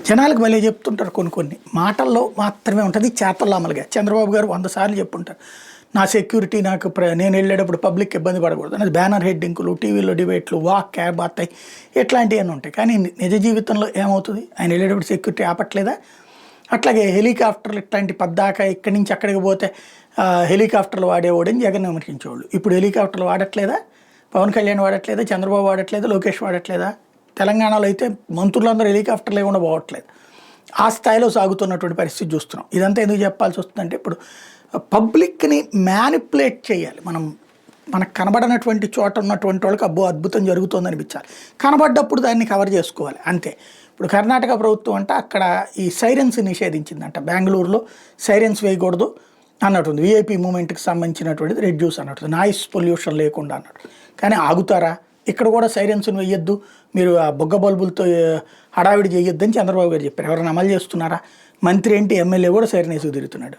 జనాలకు భలే చెప్తుంటారు కొన్ని కొన్ని మాటల్లో మాత్రమే ఉంటుంది, చేతల్లో అమలుగా. చంద్రబాబు గారు 100 సార్లు చెప్పుంటారు, నా సెక్యూరిటీ నాకు నేను వెళ్ళేటప్పుడు పబ్లిక్ ఇబ్బంది పడకూడదు అనేది. బ్యానర్ హెడ్డింగ్లు, టీవీలో డిబేట్లు, వాక్ క్యాబ్ అత్తాయి, ఇట్లాంటివన్నీ ఉంటాయి. కానీ నిజ జీవితంలో ఏమవుతుంది? ఆయన వెళ్ళేటప్పుడు సెక్యూరిటీ ఆపట్లేదా? అట్లాగే హెలికాప్టర్లు ఇట్లాంటి పద్దాక ఇక్కడి నుంచి అక్కడికి పోతే హెలికాప్టర్లు వాడేవాడని జగన్ విమర్శించేవాళ్ళు. ఇప్పుడు హెలికాప్టర్లు వాడట్లేదా? పవన్ కళ్యాణ్ వాడట్లేదా? చంద్రబాబు వాడట్లేదా? లోకేష్ వాడట్లేదా? తెలంగాణలో అయితే మంత్రులందరూ హెలికాప్టర్లు లేకుండా పోవట్లేదు. ఆ స్థాయిలో సాగుతున్నటువంటి పరిస్థితి చూస్తున్నాం. ఇదంతా ఎందుకు చెప్పాల్సి వస్తుందంటే, ఇప్పుడు పబ్లిక్ని మ్యానిపులేట్ చేయాలి. మనకు కనబడనటువంటి చోట ఉన్నటువంటి వాళ్ళకి అబ్బో అద్భుతం జరుగుతుంది అనిపించాలి, కనబడ్డప్పుడు దాన్ని కవర్ చేసుకోవాలి అంతే. ఇప్పుడు కర్ణాటక ప్రభుత్వం అంటే అక్కడ ఈ సైరన్స్ నిషేధించిందంట. బెంగళూరులో సైరన్స్ వేయకూడదు అన్నట్టుంది. విఐపి మూమెంట్కి సంబంధించినటువంటిది రెడ్యూస్ అన్నట్టు, నాయిస్ పొల్యూషన్ లేకుండా అన్నట్టు. కానీ ఆగుతారా? ఇక్కడ కూడా సైరన్స్ని వేయొద్దు, మీరు ఆ బొగ్గ బల్బులతో హడావిడి చేయొద్దని చంద్రబాబు గారు చెప్పారు. ఎవరైనా అమలు చేస్తున్నారా? మంత్రి ఏంటి, ఎమ్మెల్యే కూడా సైరన్ వేసుకు తిరుగుతున్నాడు.